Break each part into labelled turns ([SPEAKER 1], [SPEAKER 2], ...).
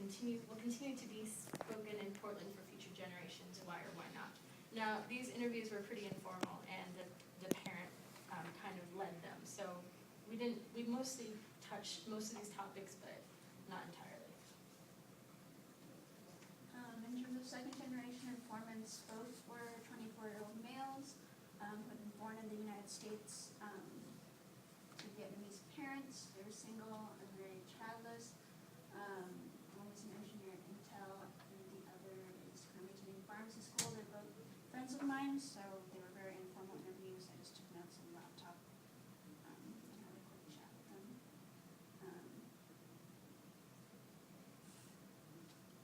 [SPEAKER 1] will continue to be spoken in Portland for future generations. Why or why not? Now, these interviews were pretty informal, and the parent kind of led them. So we mostly touched most of these topics, but not entirely.
[SPEAKER 2] In terms of second generation informants, both were 24-year-old males who had been born in the United States to Vietnamese parents. They were single and very childless. One was an engineer at Intel, and the other is currently attending pharmacy school. They're both friends of mine, so they were very informal interviews. I just took notes on the laptop and had a quick chat with them.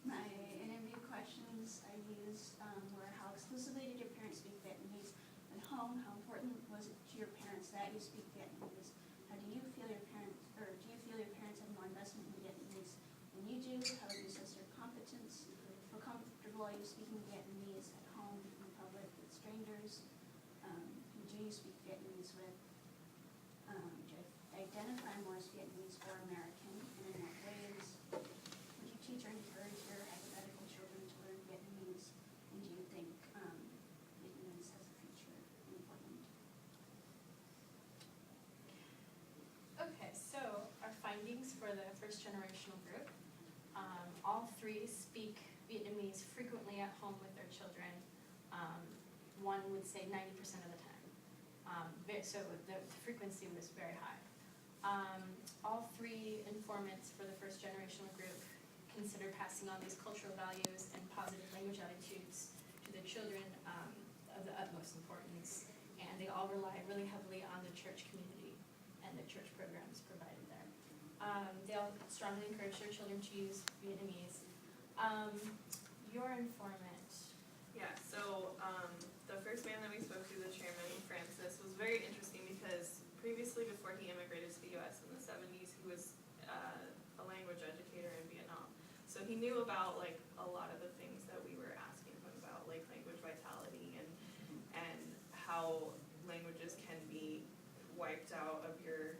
[SPEAKER 2] My interview questions I used were: how exclusively did your parents speak Vietnamese at home? How important was it to your parents that you speak Vietnamese? How do you feel your parents, or do you feel your parents have more investment in Vietnamese than you do? How would you assess your competence? How comfortable are you speaking Vietnamese at home, in public, with strangers? Who do you speak Vietnamese with? Do you identify more as Vietnamese or American, and in what ways? Would you teach or encourage your hypothetical children to learn Vietnamese? And do you think Vietnamese has a future in Portland?
[SPEAKER 1] Okay, so our findings for the first generational group. All three speak Vietnamese frequently at home with their children. One would say 90% of the time. So the frequency was very high. All three informants for the first generational group consider passing on these cultural values and positive language attitudes to the children of the utmost importance. And they all rely really heavily on the church community and the church programs provided there. They all strongly encourage their children to use Vietnamese. Your informant.
[SPEAKER 3] Yeah, so the first man that we spoke to, the chairman, Francis, was very interesting because previously, before he immigrated to the U.S. in the 70s, he was a language educator in Vietnam. So he knew about like a lot of the things that we were asking him about, like language vitality and how languages can be wiped out of your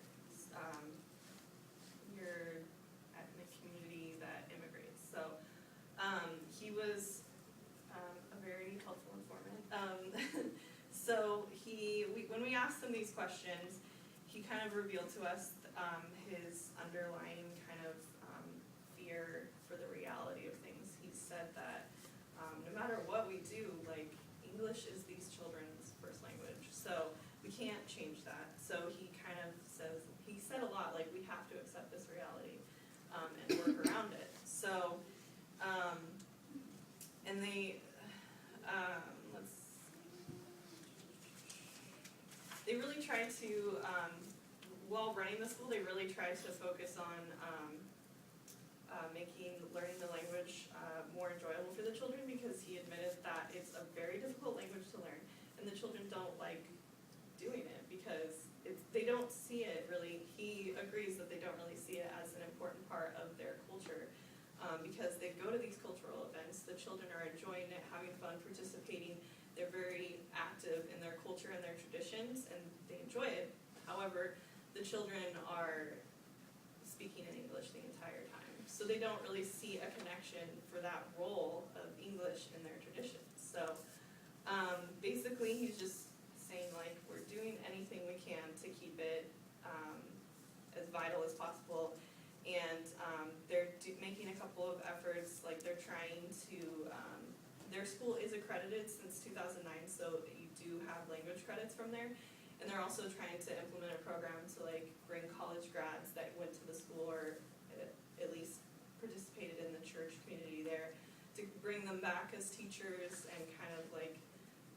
[SPEAKER 3] ethnic community that immigrates. So he was a very helpful informant. So when we asked him these questions, he kind of revealed to us his underlying kind of fear for the reality of things. He said that no matter what we do, like English is these children's first language, so we can't change that. So he kind of said a lot like we have to accept this reality and work around it. So and they really tried to, while running the school, they really tried to focus on making learning the language more enjoyable for the children, because he admitted that it's a very difficult language to learn, and the children don't like doing it because they don't see it really. He agrees that they don't really see it as an important part of their culture. Because they go to these cultural events, the children are enjoying it, having fun, participating. They're very active in their culture and their traditions, and they enjoy it. However, the children are speaking in English the entire time. So they don't really see a connection for that role of English in their traditions. So basically he's just saying like we're doing anything we can to keep it as vital as possible. And they're making a couple of efforts, like they're trying to, their school is accredited since 2009, so you do have language credits from there. And they're also trying to implement a program to like bring college grads that went to the school or at least participated in the church community there, to bring them back as teachers and kind of like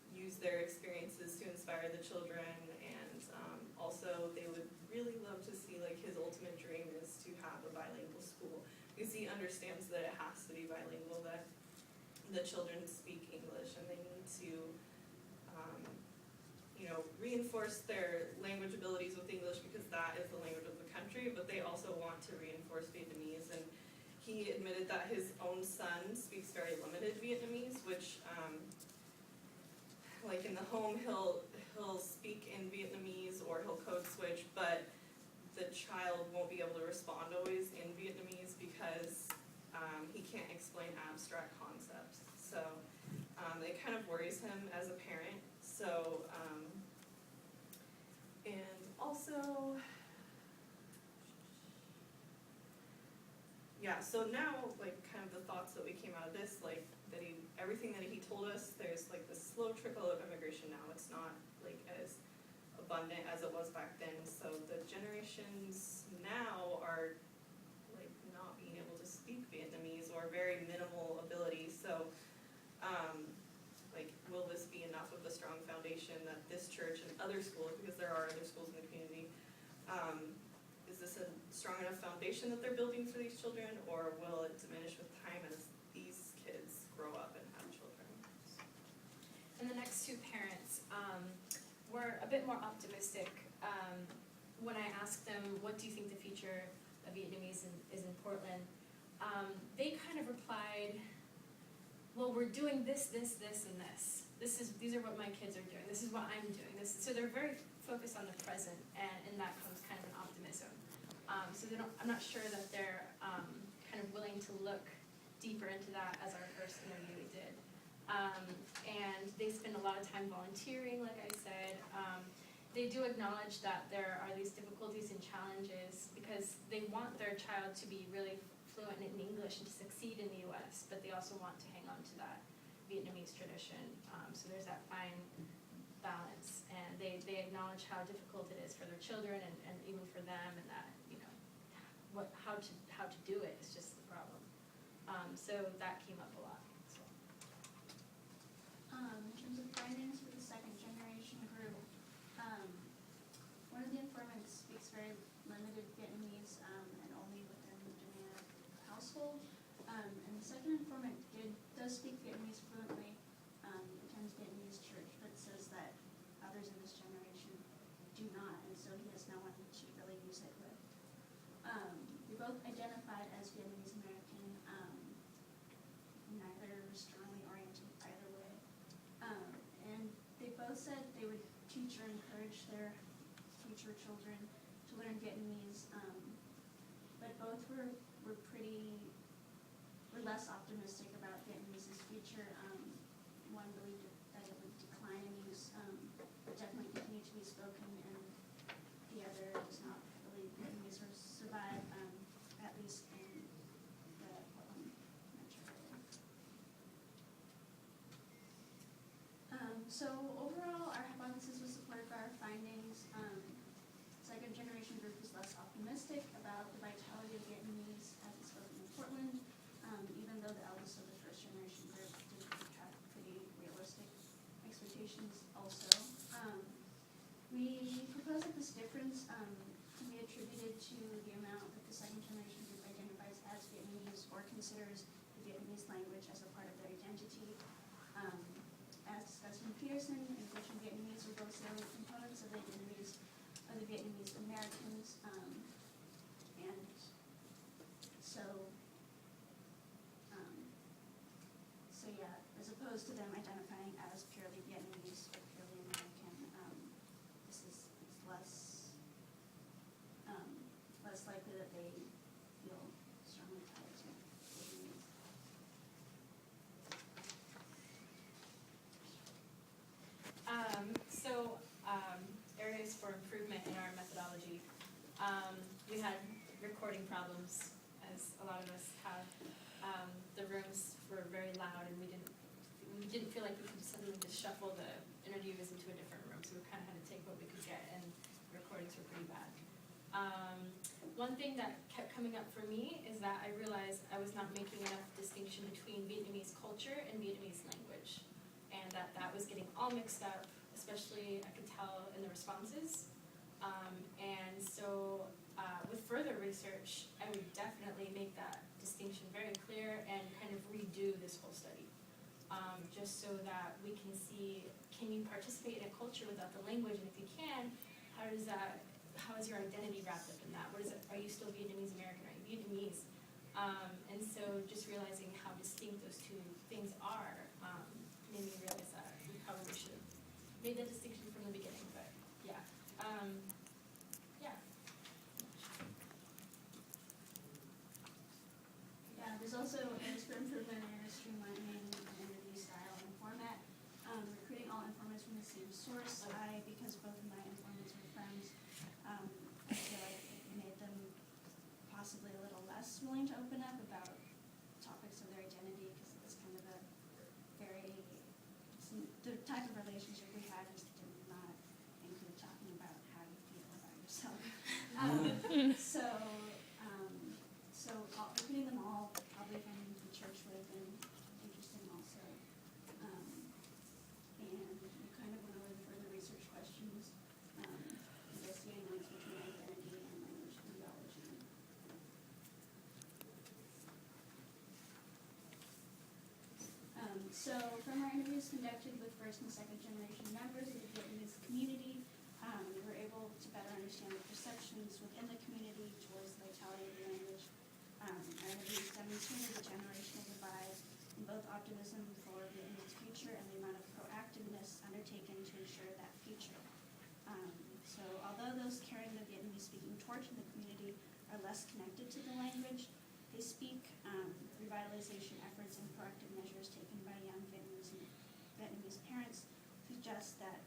[SPEAKER 3] use their experiences to inspire the children. And also they would really love to see, like his ultimate dream is to have a bilingual school, because he understands that it has to be bilingual, that the children speak English and they need to reinforce their language abilities with English because that is the language of the country, but they also want to reinforce Vietnamese. And he admitted that his own son speaks very limited Vietnamese, which like in the home he'll speak in Vietnamese or he'll code switch, but the child won't be able to respond always in Vietnamese because he explain abstract concepts. So it kind of worries him as a parent. So, and also, yeah, so now, like, kind of the thoughts that we came out of this, like, that everything that he told us, there's like this slow trickle of immigration now. It's not like as abundant as it was back then. So the generations now are like not being able to speak Vietnamese or very minimal ability. So, like, will this be enough of a strong foundation that this church and other schools, because there are other schools in the community, is this a strong enough foundation that they're building for these children, or will it diminish with time as these kids grow up and have children?
[SPEAKER 1] And the next two parents were a bit more optimistic. When I asked them, what do you think the future of Vietnamese is in Portland? They kind of replied, well, we're doing this, and this. These are what my kids are doing. This is what I'm doing. So they're very focused on the present, and in that comes kind of an optimism. So I'm not sure that they're kind of willing to look deeper into that as our first interview did. And they spend a lot of time volunteering, like I said. They do acknowledge that there are these difficulties and challenges because they want their child to be really fluent in English and to succeed in the US, but they also want to hang on to that Vietnamese tradition. So there's that fine balance, and they acknowledge how difficult it is for their children and even for them, and that, you know, how to do it is just the problem. So that came up a lot. So.
[SPEAKER 2] In terms of findings for the second generation group, one of the informants speaks very limited Vietnamese and only within the domain of the household. And the second informant does speak Vietnamese fluently, attends Vietnamese church, but says that others in this generation do not, and so he has no one to really use it with. We both identified as Vietnamese American, neither strongly oriented either way. And they both said they would teach or encourage their future children to learn Vietnamese, but both were less optimistic about Vietnamese's future. One believed that it would decline in use, but definitely continue to be spoken, and the other does not believe Vietnamese will survive, at least in the Portland metro area. So overall, our hypothesis was supported by our findings. Second generation group was less optimistic about the vitality of Vietnamese as it's spoken in Portland, even though the eldest of the first generation group did have pretty realistic expectations also. We propose that this difference can be attributed to the amount that the second generation group identifies as Vietnamese or considers the Vietnamese language as a part of their identity. As discussed in Pearson, English and Vietnamese are both salient components of the Vietnamese Americans, and so yeah, as opposed to them identifying as purely Vietnamese or purely American, it's less likely that they feel strongly tied to Vietnamese.
[SPEAKER 1] Areas for improvement in our methodology. We had recording problems, as a lot of us have. The rooms were very loud, and we didn't feel like we could suddenly just shuffle the interviews into a different room, so we kind of had to take what we could get, and the recordings were pretty bad. One thing that kept coming up for me is that I realized I was not making enough distinction between Vietnamese culture and Vietnamese language, and that was getting all mixed up, especially I could tell in the responses. And so with further research, I would definitely make that distinction very clear and kind of redo this whole study, just so that we can see, can you participate in a culture without the language, and if you can, how is your identity wrapped up in that? What is it? Are you still Vietnamese American? Are you Vietnamese? And so just realizing how distinct those two things are made me realize that we probably should have made that distinction from the beginning, but yeah.
[SPEAKER 2] Yeah, there's also areas for improvement same source. Because both of my informants were friends, I feel like it made them possibly a little less willing to open up about topics of their identity, because it's kind of a the type of relationship we had just did not include talking about how you feel about yourself. So opening them all probably from the church would have been interesting also. And we kind of went over the further research questions, investigating links between identity and language ideology. So from our interviews conducted with first and second generation members of the Vietnamese community, we were able to better understand the perceptions within the community towards the vitality of the language. Our interviews demonstrated the generational divide in both optimism for Vietnamese future and the amount of proactiveness undertaken to ensure that future. So although those carrying the Vietnamese-speaking torch in the community are less connected to the language they speak, revitalization efforts and proactive measures taken by young Vietnamese parents suggest that